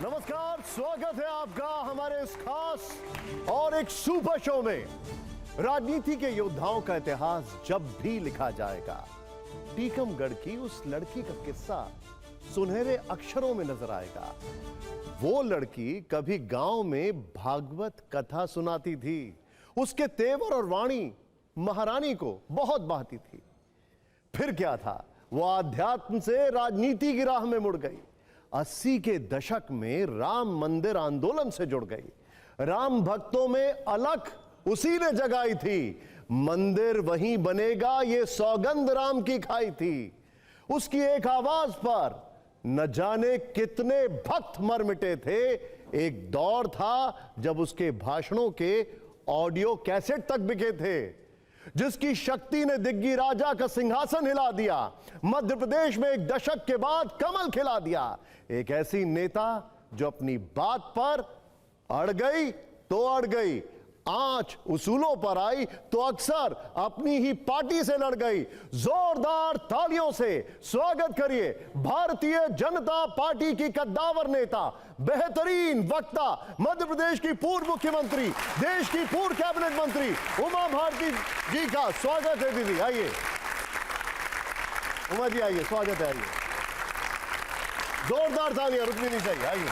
नमस्कार, स्वागत है आपका हमारे इस खास और एक सुपर शो में। राजनीति के योद्धाओं का इतिहास जब भी लिखा जाएगा, टीकमगढ़ की उस लड़की का किस्सा सुनहरे अक्षरों में नजर आएगा। वो लड़की कभी गांव में भागवत कथा सुनाती थी। उसके तेवर और वाणी महारानी को बहुत भाती थी। फिर क्या था, वो आध्यात्म से राजनीति की राह में मुड़ गई। 80 के दशक में राम मंदिर आंदोलन से जुड़ गई। राम भक्तों में अलख उसी ने जगाई थी। मंदिर वहीं बनेगा, ये सौगंध राम की खाई थी। उसकी एक आवाज पर न जाने कितने भक्त मर मिटे थे। एक दौर था जब उसके भाषणों के ऑडियो कैसेट तक बिके थे। जिसकी शक्ति ने दिग्गी राजा का सिंहासन हिला दिया। मध्य प्रदेश में एक दशक के बाद कमल खिला दिया। एक ऐसी नेता जो अपनी बात पर अड़ गई तो अड़ गई, आंच उसूलों पर आई तो अक्सर अपनी ही पार्टी से लड़ गई। जोरदार तालियों से स्वागत करिए भारतीय जनता पार्टी की कद्दावर नेता, बेहतरीन वक्ता, मध्य प्रदेश की पूर्व मुख्यमंत्री, देश की पूर्व कैबिनेट मंत्री उमा भारती जी का स्वागत है। दीदी आइए, उमा जी आइए, स्वागत है। आइए, जोरदार तालियां रुकनी नहीं चाहिए। आइए,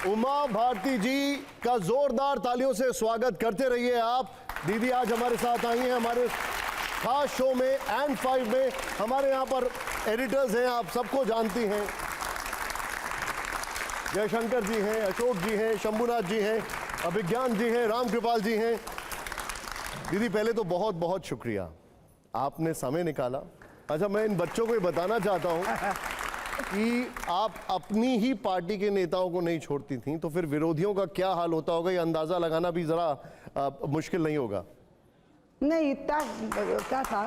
उमा भारती जी का जोरदार तालियों से स्वागत करते रहिए आप। दीदी आज हमारे साथ आई हैं हमारे खास शो में एंड 5 में। हमारे यहाँ पर एडिटर्स हैं, आप सबको जानती हैं। जयशंकर जी हैं, अशोक जी हैं, शंभुनाथ जी हैं, अभिज्ञान जी हैं, राम कृपाल जी हैं। दीदी पहले तो बहुत बहुत शुक्रिया, आपने समय निकाला। अच्छा, मैं इन बच्चों को ये बताना चाहता हूँ कि आप अपनी ही पार्टी के नेताओं को नहीं छोड़ती थीं, तो फिर विरोधियों का क्या हाल होता होगा, ये अंदाजा लगाना भी जरा मुश्किल नहीं होगा? नहीं, इतना क्या था,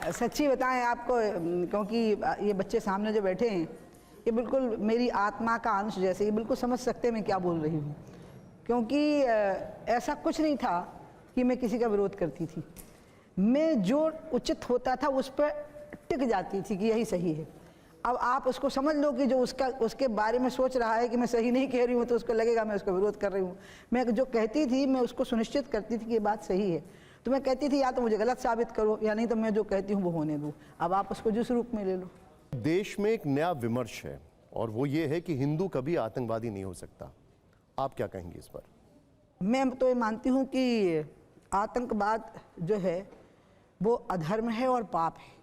सच्ची बताएं आपको, क्योंकि ये बच्चे सामने जो बैठे हैं ये बिल्कुल मेरी आत्मा का अंश जैसे, ये बिल्कुल समझ सकते हैं मैं क्या बोल रही हूँ। क्योंकि ऐसा कुछ नहीं था कि मैं किसी का विरोध करती थी। मैं जो उचित होता था उस पर टिक जाती थी कि यही सही है। अब आप उसको समझ लो कि जो उसके बारे में सोच रहा है कि मैं सही नहीं कह रही हूँ, तो उसको लगेगा मैं उसका विरोध कर रही हूँ। मैं जो कहती थी मैं उसको सुनिश्चित करती थी कि ये बात सही है। तो मैं कहती थी या तो मुझे गलत साबित करो या नहीं तो मैं जो कहती हूँ वो होने दो। अब आप उसको जिस रूप में ले लो। देश में एक नया विमर्श है और वो ये है कि हिंदू कभी आतंकवादी नहीं हो सकता। आप क्या कहेंगे इस पर? मैं तो ये मानती हूँ कि आतंकवाद जो है वो अधर्म है और पाप है।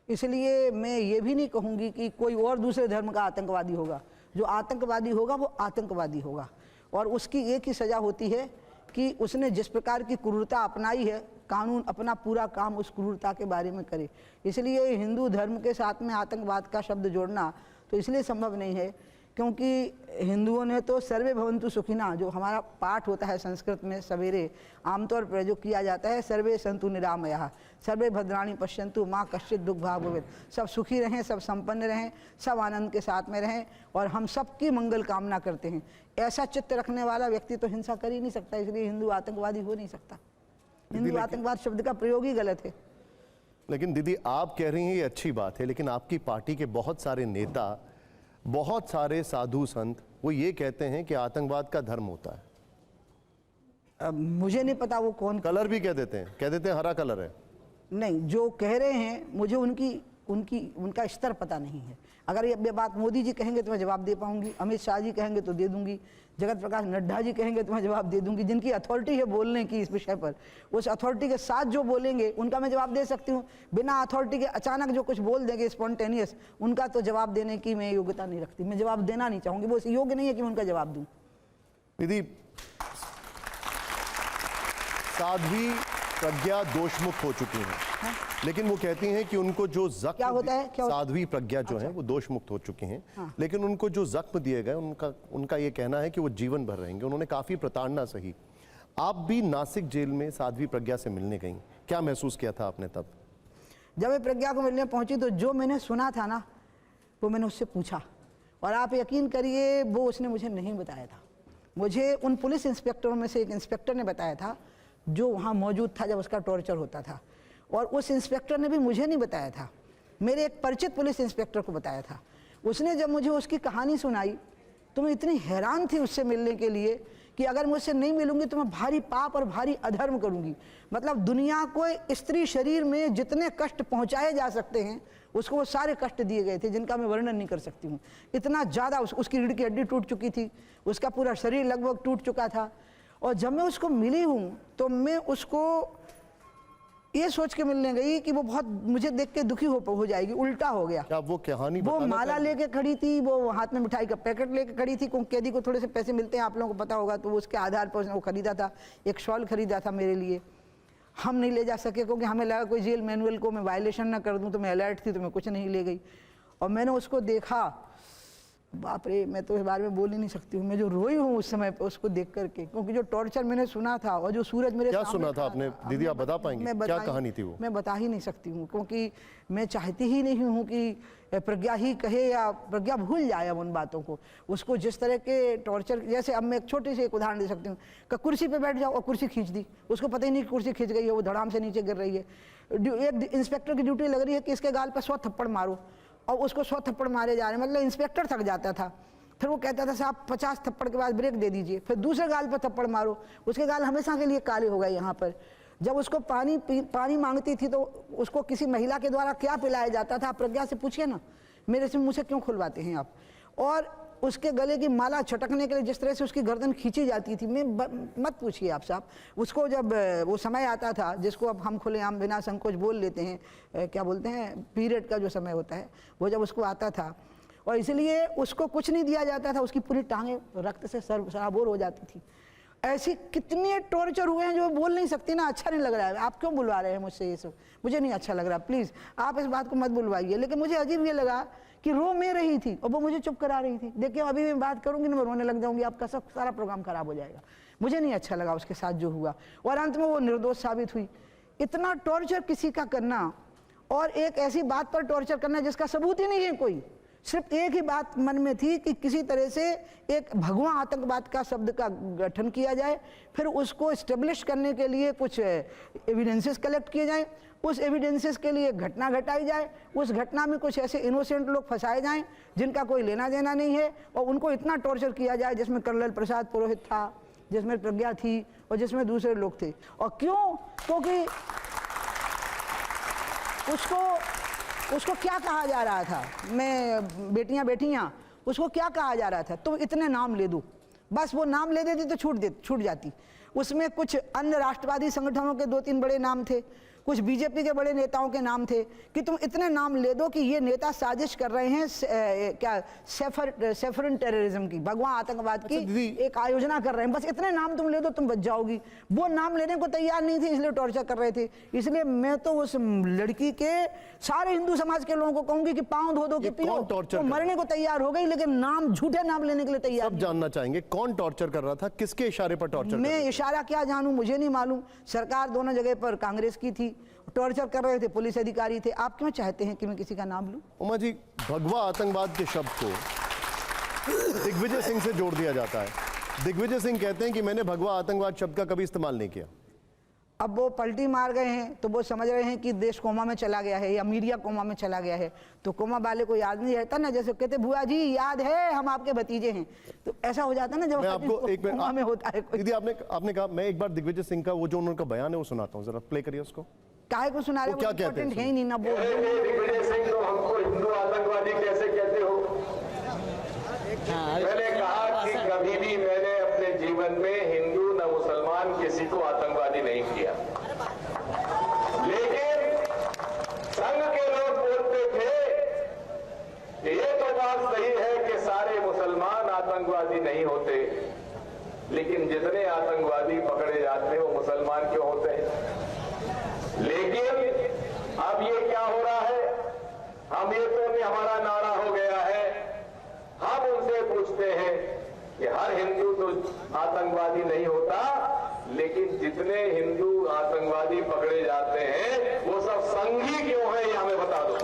इसलिए मैं ये भी नहीं कहूँगी कि कोई और दूसरे धर्म का आतंकवादी होगा। जो आतंकवादी होगा वो आतंकवादी होगा और उसकी एक ही सज़ा होती है कि उसने जिस प्रकार की क्रूरता अपनाई है, कानून अपना पूरा काम उस क्रूरता के बारे में करे। इसलिए हिंदू धर्म के साथ में आतंकवाद का शब्द जोड़ना तो इसलिए संभव नहीं है क्योंकि हिंदुओं ने तो सर्वे भवन्तु सुखिना, जो हमारा पाठ होता है संस्कृत में सवेरे आमतौर पर जो किया जाता है, सर्वे सन्तु निरामयाः, सर्वे भद्राणि पश्यन्तु माँ कश्चित् दुःख भाग् भवेत्। सब सुखी रहें, सब संपन्न रहें, सब आनंद के साथ में रहें और हम सबकी मंगल कामना करते हैं। ऐसा चित्त रखने वाला व्यक्ति तो हिंसा कर ही नहीं सकता। इसलिए हिंदू आतंकवादी हो नहीं सकता। हिंदू आतंकवाद शब्द का प्रयोग ही गलत है। लेकिन दीदी आप कह रही हैं ये अच्छी बात है, लेकिन आपकी पार्टी के बहुत सारे नेता, बहुत सारे साधु संत वो ये कहते हैं कि आतंकवाद का धर्म होता है। अब मुझे नहीं पता वो कौन, कलर भी कह देते हैं हरा कलर है। नहीं, जो कह रहे हैं मुझे उनका स्तर पता नहीं है। अगर ये बात मोदी जी कहेंगे तो मैं जवाब दे पाऊंगी, अमित शाह जी कहेंगे तो दे दूंगी, जगत प्रकाश नड्डा जी कहेंगे तो मैं जवाब दे दूंगी। जिनकी अथॉरिटी है बोलने की इस विषय पर, उस अथॉरिटी के साथ जो बोलेंगे उनका मैं जवाब दे सकती हूँ। बिना अथॉरिटी के अचानक जो कुछ बोल देंगे स्पॉन्टेनियस, उनका तो जवाब देने की मैं योग्यता नहीं रखती। मैं जवाब देना नहीं चाहूँगी, वो योग्य नहीं है कि मैं उनका जवाब दूँ। दीदी, साध्वी प्रज्ञा दोषमुक्त हो चुकी हैं, लेकिन वो कहती हैं कि उनको जो जख्म क्या होता है, साध्वी प्रज्ञा जो है वो दोषमुक्त हो चुकी हैं, लेकिन उनको जो जख्म दिए गए उनका ये कहना है कि वो जीवन भर रहेंगे। उन्होंने काफी प्रताड़ना सही। आप भी नासिक जेल में साध्वी प्रज्ञा से मिलने गई, क्या महसूस किया था आपने तब? जब मैं प्रज्ञा को मिलने पहुंची तो जो मैंने सुना था ना वो मैंने उससे पूछा और आप यकीन करिए वो उसने मुझे नहीं बताया था। मुझे उन पुलिस इंस्पेक्टरों में से एक इंस्पेक्टर ने बताया था जो वहाँ मौजूद था जब उसका टॉर्चर होता था, और उस इंस्पेक्टर ने भी मुझे नहीं बताया था, मेरे एक परिचित पुलिस इंस्पेक्टर को बताया था। उसने जब मुझे उसकी कहानी सुनाई तो मैं इतनी हैरान थी उससे मिलने के लिए कि अगर मुझसे नहीं मिलूंगी तो मैं भारी पाप और भारी अधर्म करूंगी। मतलब दुनिया को स्त्री शरीर में जितने कष्ट पहुंचाए जा सकते हैं उसको वो सारे कष्ट दिए गए थे जिनका मैं वर्णन नहीं कर सकती हूँ। इतना ज़्यादा उसकी रीढ़ की हड्डी टूट चुकी थी, उसका पूरा शरीर लगभग टूट चुका था। और जब मैं उसको मिली हूँ तो मैं उसको ये सोच के मिलने गई कि वो बहुत मुझे देख के दुखी हो जाएगी। उल्टा हो गया। क्या वो कहानी वो माला लेके खड़ी थी, वो हाथ में मिठाई का पैकेट लेके खड़ी थी। कैदी को थोड़े से पैसे मिलते हैं, आप लोगों को पता होगा, तो उसके आधार पर उसने वो खरीदा था, एक शॉल खरीदा था मेरे लिए। हम नहीं ले जा सके क्योंकि हमें लगा कोई जेल मैनुअल को मैं वायलेशन ना कर दूं, तो मैं अलर्ट थी तो मैं कुछ नहीं ले गई। और मैंने उसको देखा, बाप रे, मैं तो इस बारे में बोल ही नहीं सकती हूँ। मैं जो रोई हूँ उस समय पे उसको देख करके, क्योंकि जो टॉर्चर मैंने सुना था और जो सूरज मेरे क्या सुना था आपने दीदी, आप बता पाएंगे क्या कहानी थी वो? मैं बता ही नहीं सकती हूँ क्योंकि मैं चाहती ही नहीं हूँ कि प्रज्ञा ही कहे या प्रज्ञा भूल जाए अब उन बातों को। उसको जिस तरह के टॉर्चर, जैसे अब मैं एक छोटी सी एक उदाहरण दे सकती हूँ कि कुर्सी पे बैठ जाओ और कुर्सी खींच दी, उसको पता ही नहीं कुर्सी खींच गई है, वो धड़ाम से नीचे गिर रही है। एक इंस्पेक्टर की ड्यूटी लग रही है कि इसके गाल पर 100 थप्पड़ मारो, और उसको 100 थप्पड़ मारे जा रहे हैं। मतलब इंस्पेक्टर थक जाता था। फिर वो कहता था साहब 50 थप्पड़ के बाद ब्रेक दे दीजिए, फिर दूसरे गाल पर थप्पड़ मारो, उसके गाल हमेशा के लिए काले हो गए यहाँ पर। जब उसको पानी मांगती थी तो उसको किसी महिला के द्वारा क्या पिलाया जाता था, प्रज्ञा से पूछिए ना, मेरे से मुझसे क्यों खुलवाते हैं आप। और उसके गले की माला छटकने के लिए जिस तरह से उसकी गर्दन खींची जाती थी, मैं मत पूछिए आप साहब। उसको जब वो समय आता था जिसको अब हम खुलेआम बिना संकोच बोल लेते हैं, क्या बोलते हैं, पीरियड का जो समय होता है, वो जब उसको आता था और इसलिए उसको कुछ नहीं दिया जाता था, उसकी पूरी टांगें रक्त से सराबोर हो जाती थी। ऐसे कितने टॉर्चर हुए हैं जो बोल नहीं सकती ना। अच्छा नहीं लग रहा है, आप क्यों बुलवा रहे हैं मुझसे ये सब, मुझे नहीं अच्छा लग रहा, प्लीज़ आप इस बात को मत बुलवाइए। लेकिन मुझे अजीब ये लगा कि रो मैं रही थी और वो मुझे चुप करा रही थी। देखिए अभी मैं बात करूंगी ना मैं रोने लग जाऊंगी, आपका सब सारा प्रोग्राम खराब हो जाएगा। मुझे नहीं अच्छा लगा उसके साथ जो हुआ, और अंत में वो निर्दोष साबित हुई। इतना टॉर्चर किसी का करना, और एक ऐसी बात पर टॉर्चर करना जिसका सबूत ही नहीं है कोई, सिर्फ एक ही बात मन में थी कि किसी तरह से एक भगवा आतंकवाद का शब्द का गठन किया जाए, फिर उसको इस्टेब्लिश करने के लिए कुछ एविडेंसेस कलेक्ट किए जाएं, उस एविडेंसेस के लिए घटना घटाई जाए, उस घटना में कुछ ऐसे इनोसेंट लोग फंसाए जाएं जिनका कोई लेना देना नहीं है, और उनको इतना टॉर्चर किया जाए जिसमें कर्नल प्रसाद पुरोहित था, जिसमें प्रज्ञा थी और जिसमें दूसरे लोग थे। और क्यों? क्योंकि उसको क्या कहा जा रहा था, मैं बेटियां उसको क्या कहा जा रहा था, तो इतने नाम ले दो, बस वो नाम ले देती तो छूट जाती। उसमें कुछ अन्य राष्ट्रवादी संगठनों के 2-3 बड़े नाम थे, कुछ बीजेपी के बड़े नेताओं के नाम थे कि तुम इतने नाम ले दो कि ये नेता साजिश कर रहे हैं क्या सेफरन टेररिज्म की, भगवा आतंकवाद की एक आयोजना कर रहे हैं, बस इतने नाम तुम ले दो तुम बच जाओगी। वो नाम लेने को तैयार नहीं थे, इसलिए टॉर्चर कर रहे थे। इसलिए मैं तो उस लड़की के सारे हिंदू समाज के लोगों को कहूंगी कि पांव धो दो कि पियो, तो मरने को तैयार हो गई, लेकिन नाम झूठे नाम लेने के लिए तैयार। सब जानना चाहेंगे कौन टॉर्चर कर रहा था, किसके इशारे पर टॉर्चर? मैं इशारा क्या जानूं, मुझे नहीं मालूम। सरकार दोनों जगह पर कांग्रेस की थी, टॉर्चर कर रहे थे, पुलिस अधिकारी थे। आप क्यों चाहते हैं कि मैं किसी का नाम लूं? उमा जी, भगवा आतंकवाद के शब्द को दिग्विजय सिंह से जोड़ दिया जाता है। दिग्विजय सिंह कहते हैं कि मैंने भगवा आतंकवाद शब्द का कभी इस्तेमाल नहीं किया। अब वो पलटी मार गए हैं तो वो समझ रहे हैं कि देश कोमा में चला गया है या मीडिया कोमा में चला गया है, तो कोमा वाले को याद नहीं रहता ना, जैसे कहते बुआ जी याद है हम आपके भतीजे हैं, तो ऐसा हो जाता है ना जब मैं आपको एक कोमा में होता है। दीदी आपने कहा, मैं एक बार दिग्विजय सिंह का वो जो उनका बयान है वो सुनाता हूँ, जरा प्ले करिए उसको। काहे को सुना रहे हो, क्या कहते हैं? है ही नहीं ना। दिग्विजय सिंह तो हमको हिंदू आतंकवादी कैसे कहते हो? मैंने कहा कि कभी भी मैंने अपने जीवन में हिंदू न मुसलमान किसी को आतंकवादी नहीं किया, लेकिन संघ के लोग बोलते थे ये तो बात सही है कि सारे मुसलमान आतंकवादी नहीं होते, लेकिन जितने आतंकवादी पकड़े जाते हैं वो मुसलमान क्यों होते हैं? लेकिन अब ये क्या हो रहा है, हम ये तो हमारा नारा हो गया है, हम उनसे पूछते हैं कि हर हिंदू तो आतंकवादी नहीं होता, लेकिन जितने हिंदू आतंकवादी पकड़े जाते हैं वो सब संघी क्यों है, ये हमें बता दो।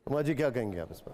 उमा जी क्या कहेंगे आप इस पर?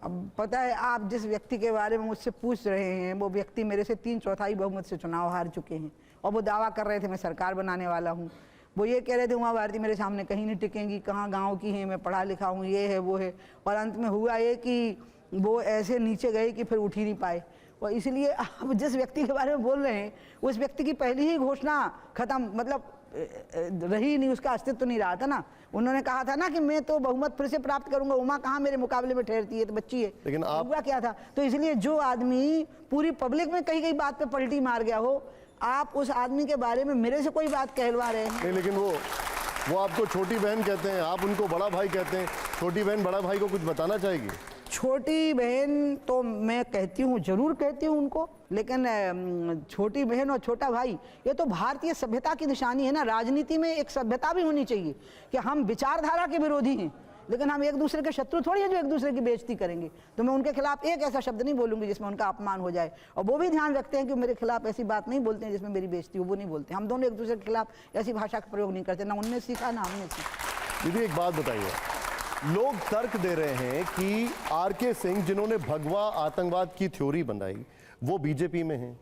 अब पता है, आप जिस व्यक्ति के बारे में मुझसे पूछ रहे हैं वो व्यक्ति मेरे से 3/4 बहुमत से चुनाव हार चुके हैं और वो दावा कर रहे थे मैं सरकार बनाने वाला हूँ। वो ये कह रहे थे उमा भारती मेरे सामने कहीं नहीं टिकेंगी, कहाँ गांव की हैं, मैं पढ़ा लिखा हूँ, ये है वो है, और अंत में हुआ ये कि वो ऐसे नीचे गए कि फिर उठ ही नहीं पाए। और इसलिए आप जिस व्यक्ति के बारे में बोल रहे हैं उस व्यक्ति की पहली ही घोषणा खत्म, मतलब रही नहीं, उसका अस्तित्व नहीं रहा था ना। उन्होंने कहा था ना कि मैं तो बहुमत फिर से प्राप्त करूंगा, उमा कहाँ मेरे मुकाबले में ठहरती है, तो बच्ची है। लेकिन आप हुआ क्या था? तो इसलिए जो आदमी पूरी पब्लिक में कहीं कहीं बात पे पलटी मार गया हो, आप उस आदमी के बारे में मेरे से कोई बात कहलवा रहे हैं। नहीं, लेकिन वो आपको छोटी बहन कहते हैं, आप उनको बड़ा भाई कहते हैं। छोटी बहन बड़ा भाई को कुछ बताना चाहेगी? छोटी बहन तो मैं कहती हूँ, जरूर कहती हूँ उनको, लेकिन छोटी बहन और छोटा भाई ये तो भारतीय सभ्यता की निशानी है ना। राजनीति में एक सभ्यता भी होनी चाहिए कि हम विचारधारा के विरोधी हैं, लेकिन हम एक दूसरे के शत्रु थोड़ी है जो एक दूसरे की बेइज्जती करेंगे। तो मैं उनके खिलाफ एक ऐसा शब्द नहीं बोलूंगी जिसमें उनका अपमान हो जाए, और वो भी ध्यान रखते हैं कि मेरे खिलाफ ऐसी बात नहीं बोलते हैं जिसमें मेरी बेइज्जती हो, वो नहीं बोलते। हम दोनों एक दूसरे के खिलाफ ऐसी भाषा का प्रयोग नहीं करते, ना उनने सीखा ना हमने सीखा। दीदी एक बात बताइए, लोग तर्क दे रहे हैं कि आर.के. सिंह जिन्होंने भगवा आतंकवाद की थ्योरी बनाई वो बीजेपी में हैं।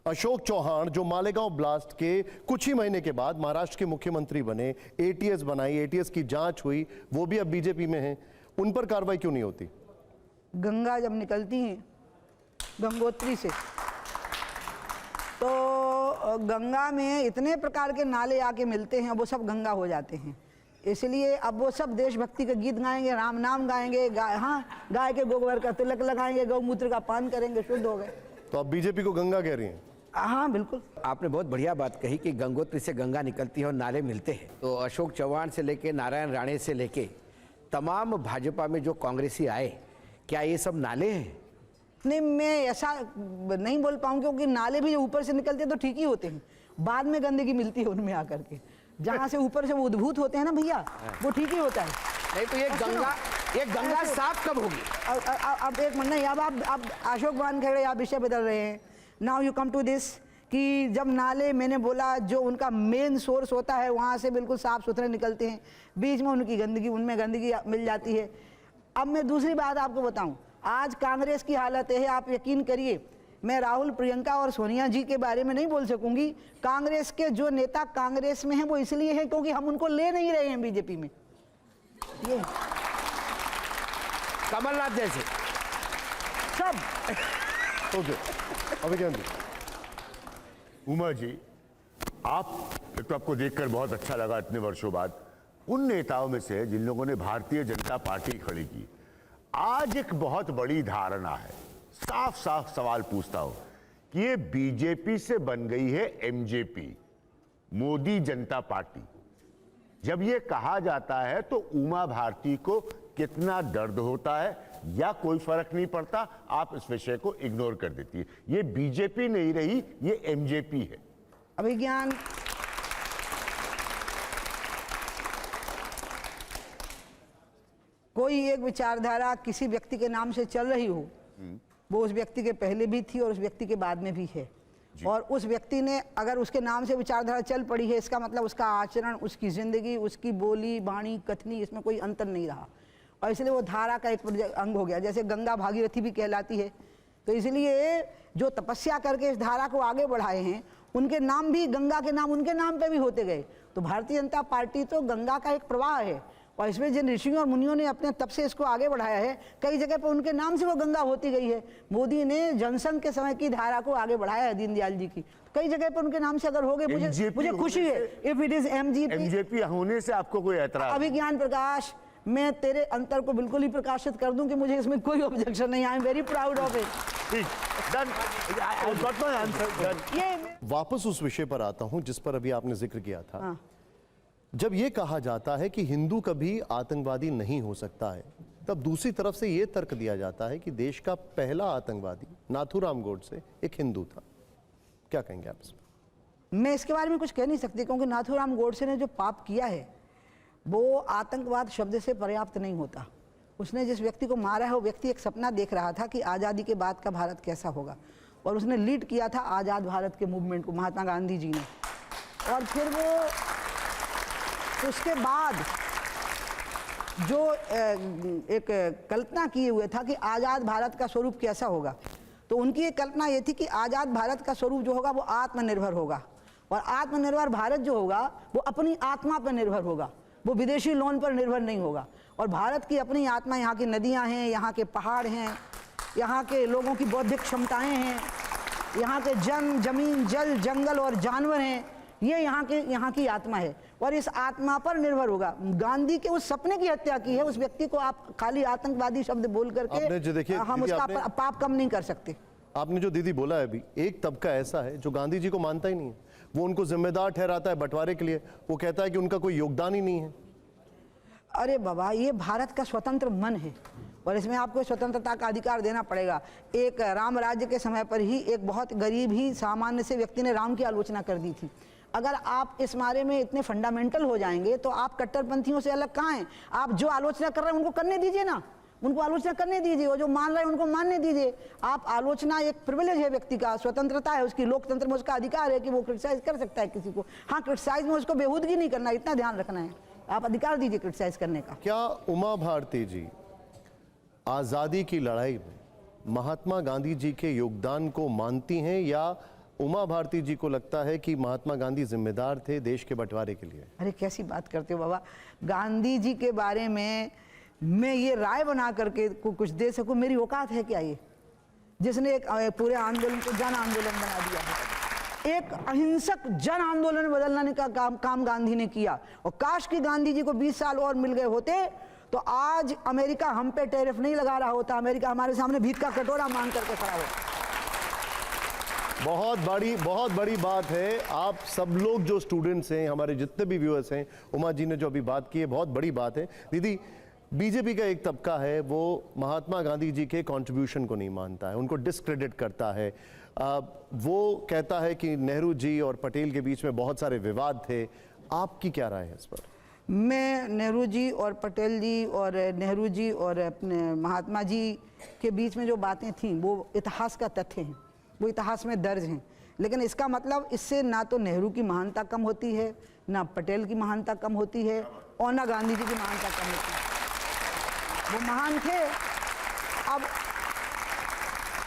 अशोक चौहान जो मालेगांव ब्लास्ट के कुछ ही महीने के बाद महाराष्ट्र के मुख्यमंत्री बने, एटीएस बनाई, एटीएस की जांच हुई, वो भी अब बीजेपी में हैं। उन पर कार्रवाई क्यों नहीं होती? गंगा जब निकलती हैं गंगोत्री से तो गंगा में इतने प्रकार के नाले आके मिलते हैं, वो सब गंगा हो जाते हैं। इसलिए अब वो सब देशभक्ति के गीत गाएंगे, राम नाम गाएंगे, गाय के गोबर का तिलक लगाएंगे, गौमूत्र का पान करेंगे, शुद्ध हो गए। तो अब बीजेपी को गंगा कह रही हैं? हाँ बिल्कुल। आपने बहुत बढ़िया बात कही कि गंगोत्री से गंगा निकलती है और नाले मिलते हैं। तो अशोक चौहान से लेके नारायण राणे से लेके तमाम भाजपा में जो कांग्रेसी आए, क्या ये सब नाले हैं? नहीं, मैं ऐसा नहीं बोल पाऊंगी, क्योंकि नाले भी जो ऊपर से निकलते हैं तो ठीक ही होते हैं, बाद में गंदगी मिलती है उनमें आकर के। जहाँ से ऊपर से वो उद्भूत होते हैं ना भैया, वो ठीक ही होता है। नहीं तो ये गंगा साफ कब होगी? अब एक मिनट, नहीं, अब अशोक वानखेड़े आप विषय बदल रहे हैं। Now you come to this कि जब नाले, मैंने बोला जो उनका मेन सोर्स होता है वहाँ से बिल्कुल साफ सुथरे निकलते हैं, बीच में उनकी गंदगी, उनमें गंदगी मिल जाती है। अब मैं दूसरी बात आपको बताऊं, आज कांग्रेस की हालत है, आप यकीन करिए, मैं राहुल, प्रियंका और सोनिया जी के बारे में नहीं बोल सकूंगी। कांग्रेस के जो नेता कांग्रेस में हैं वो इसलिए हैं क्योंकि हम उनको ले नहीं रहे हैं बीजेपी में। ये कमलनाथ जैसे सब। ओके, अभिज्ञान जी। उमा जी, तो आपको देखकर बहुत अच्छा लगा इतने वर्षों बाद। उन नेताओं में से जिन लोगों ने भारतीय जनता पार्टी खड़ी की, आज एक बहुत बड़ी धारणा है, साफ साफ सवाल पूछता हूं कि ये बीजेपी से बन गई है एमजेपी, मोदी जनता पार्टी। जब ये कहा जाता है तो उमा भारती को कितना दर्द होता है या कोई फर्क नहीं पड़ता, आप इस विषय को इग्नोर कर देती है। ये बीजेपी नहीं रही, ये एमजेपी है। अभिज्ञान, कोई एक विचारधारा किसी व्यक्ति के नाम से चल रही हो, वो उस व्यक्ति के पहले भी थी और उस व्यक्ति के बाद में भी है। और उस व्यक्ति ने अगर उसके नाम से विचारधारा चल पड़ी है, इसका मतलब उसका आचरण, उसकी जिंदगी, उसकी बोली बाणी कथनी, इसमें कोई अंतर नहीं रहा, और इसलिए वो धारा का एक अंग हो गया। जैसे गंगा भागीरथी भी कहलाती है, तो इसलिए जो तपस्या करके इस धारा को आगे बढ़ाए हैं उनके नाम भी, गंगा के नाम उनके नाम पे भी होते गए। तो भारतीय जनता पार्टी तो गंगा का एक प्रवाह है, और इसमें जिन ऋषियों और मुनियों ने अपने तप से इसको आगे बढ़ाया है, कई जगह पर उनके नाम से वो गंगा होती गई है। मोदी ने जनसंघ के समय की धारा को आगे बढ़ाया है, दीनदयाल जी की, कई जगह पर उनके नाम से अगर हो गए, मुझे खुशी है। इफ इट इज एमजेपी होने से आपको कोई ऐतराज? अभिज्ञान प्रकाश, मैं तेरे अंतर को बिल्कुल ही प्रकाशित कर दूं कि मुझे इसमें कोई ऑब्जेक्शन नहीं, I am very proud of it. ठीक, done, I got my answer, done. ये वापस उस विषय पर आता हूं जिस पर अभी आपने जिक्र किया था। जब यह कहा जाता है कि हिंदू कभी आतंकवादी नहीं हो सकता है, तब दूसरी तरफ से यह तर्क दिया जाता है कि देश का पहला आतंकवादी नाथूराम गोडसे एक हिंदू था। क्या कहेंगे आप इसमें? मैं इसके बारे में कुछ कह नहीं सकती, क्योंकि नाथूराम गोडसे ने जो पाप किया है वो आतंकवाद शब्द से पर्याप्त नहीं होता। उसने जिस व्यक्ति को मारा है वो व्यक्ति एक सपना देख रहा था कि आज़ादी के बाद का भारत कैसा होगा, और उसने लीड किया था आज़ाद भारत के मूवमेंट को, महात्मा गांधी जी ने। और फिर वो उसके बाद जो एक कल्पना किए हुए था कि आज़ाद भारत का स्वरूप कैसा होगा, तो उनकी एक कल्पना ये थी कि आज़ाद भारत का स्वरूप जो होगा वो आत्मनिर्भर होगा, और आत्मनिर्भर भारत जो होगा वो अपनी आत्मा पर निर्भर होगा, वो विदेशी लोन पर निर्भर नहीं होगा। और भारत की अपनी आत्मा, यहाँ की नदियाँ हैं, यहाँ के पहाड़ हैं, यहाँ के लोगों की बौद्धिक क्षमताएँ हैं, यहाँ के जमीन, जल, जंगल और जानवर हैं, ये यहाँ की आत्मा है, और इस आत्मा पर निर्भर होगा। गांधी के उस सपने की हत्या की है उस व्यक्ति को आप खाली आतंकवादी शब्द बोल करके हम उसका पाप कम नहीं कर सकते। आपने जो दीदी बोला है अभी, एक तबका ऐसा है जो गांधी जी को मानता ही नहीं है, वो उनको जिम्मेदार ठहराता है बंटवारे के लिए, वो कहता है कि उनका कोई योगदान ही नहीं है। अरे बाबा, ये भारत का स्वतंत्र मन है और इसमें आपको स्वतंत्रता का अधिकार देना पड़ेगा। एक राम राज्य के समय पर ही एक बहुत गरीब ही सामान्य से व्यक्ति ने राम की आलोचना कर दी थी। अगर आप इस बारे में इतने फंडामेंटल हो जाएंगे तो आप कट्टरपंथियों से अलग कहाँ हैं? आप जो आलोचना कर रहे हैं उनको करने दीजिए ना, उनको आलोचना करने दीजिए, और जो मान रहे हैं उनको मानने दीजिए। आप आलोचना एक प्रिविलेज है व्यक्ति का, स्वतंत्रता है उसकी, लोकतंत्र में उसका अधिकार है कि वो क्रिटिसाइज कर सकता है किसी को। हाँ, क्रिटिसाइज में उसको बेहूदगी नहीं करना, इतना ध्यान रखना है, आप अधिकार दीजिए क्रिटिसाइज करने का। क्या उमा भारती जी आज़ादी की लड़ाई में महात्मा गांधी जी के योगदान को मानती हैं, या उमा भारती जी को लगता है कि महात्मा गांधी जिम्मेदार थे देश के बंटवारे के लिए? अरे कैसी बात करते हो बाबा, गांधी जी के बारे में मैं ये राय बना करके कुछ दे सकूं, मेरी औकात है क्या ये, जिसने एक पूरे आंदोलन को जन आंदोलन बना दिया है। एक अहिंसक जन आंदोलन बदलने का काम गांधी ने किया, और काश कि गांधी जी को 20 साल और मिल गए होते तो आज अमेरिका हम पे टैरिफ नहीं लगा रहा होता, अमेरिका हमारे सामने भीख का कटोरा मांग करके खड़ा होता। बहुत बड़ी बात है। आप सब लोग जो स्टूडेंट्स हैं, हमारे जितने भी व्यूअर्स हैं, उमा जी ने जो अभी बात की है बहुत बड़ी बात है। दीदी, बीजेपी का एक तबका है वो महात्मा गांधी जी के कंट्रीब्यूशन को नहीं मानता है, उनको डिस्क्रेडिट करता है। वो कहता है कि नेहरू जी और पटेल के बीच में बहुत सारे विवाद थे। आपकी क्या राय है इस पर? मैं नेहरू जी और पटेल जी और नेहरू जी और अपने महात्मा जी के बीच में जो बातें थीं वो इतिहास का तथ्य हैं, वो इतिहास में दर्ज हैं। लेकिन इसका मतलब इससे ना तो नेहरू की महानता कम होती है, ना पटेल की महानता कम होती है, और ना गांधी जी की महानता कम होती है। वो महान थे, अब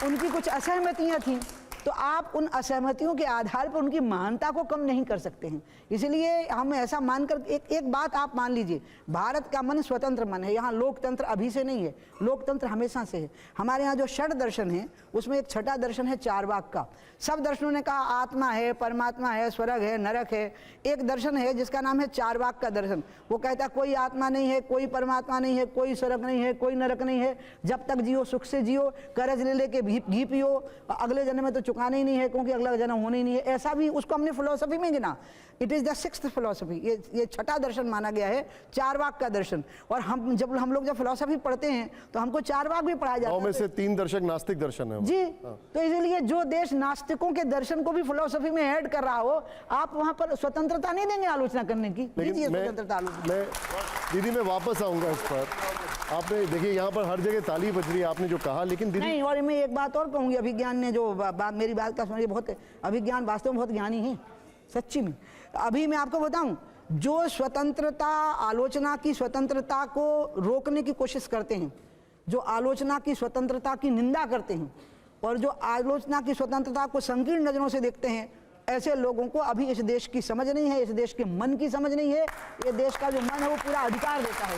उनकी कुछ असहमतियां थीं, तो आप उन असहमतियों के आधार पर उनकी महानता को कम नहीं कर सकते हैं। इसलिए हम ऐसा मानकर एक बात आप मान लीजिए, भारत का मन स्वतंत्र मन है, यहाँ लोकतंत्र अभी से नहीं है, लोकतंत्र हमेशा से है। हमारे यहाँ जो षड दर्शन है उसमें एक छठा दर्शन है चारवाक का। सब दर्शनों ने कहा आत्मा है, परमात्मा है, स्वर्ग है, नरक है। एक दर्शन है जिसका नाम है चारवाक का दर्शन, वो कहता है कोई आत्मा नहीं है, कोई परमात्मा नहीं है, कोई स्वर्ग नहीं है, कोई नरक नहीं है, जब तक जियो सुख से जियो, कर्ज ले लेके घी पियो, अगले जन्म में तो चुकाना ही नहीं है क्योंकि अगला जन्म होना ही नहीं है। ऐसा भी उसको हमने फिलोसफी में गिना, it is the sixth philosophy, ये छठा दर्शन माना गया है, चारवाक का दर्शन। और हम लोग जब फिलोसफी पढ़ते हैं तो हमको चारवाक भी पढ़ाया जाता है। में से 3 दर्शक नास्तिक दर्शन है जी। तो इसलिए जो देश नास्तिकों के दर्शन को भी फिलोसफी में ऐड कर रहा हो, आप वहां पर स्वतंत्रता नहीं देंगे आलोचना करने की? लेकिन दीदी मैं वापस आऊंगा इस पर। आपने देखिए यहाँ पर हर जगह ताली बज रही है, आपने जो कहा, लेकिन दीदी नहीं, और मैं एक बात और कहूंगी, अभिज्ञान ने जो मेरी बात का सुनिए, बहुत अभिज्ञान वास्तव में बहुत ज्ञानी है सच्ची में। अभी मैं आपको बताऊं, जो स्वतंत्रता, आलोचना की स्वतंत्रता को रोकने की कोशिश करते हैं, जो आलोचना की स्वतंत्रता की निंदा करते हैं, और जो आलोचना की स्वतंत्रता को संकीर्ण नजरों से देखते हैं, ऐसे लोगों को अभी इस देश की समझ नहीं है, इस देश के मन की समझ नहीं है। ये देश का जो मन है वो पूरा अधिकार देता है।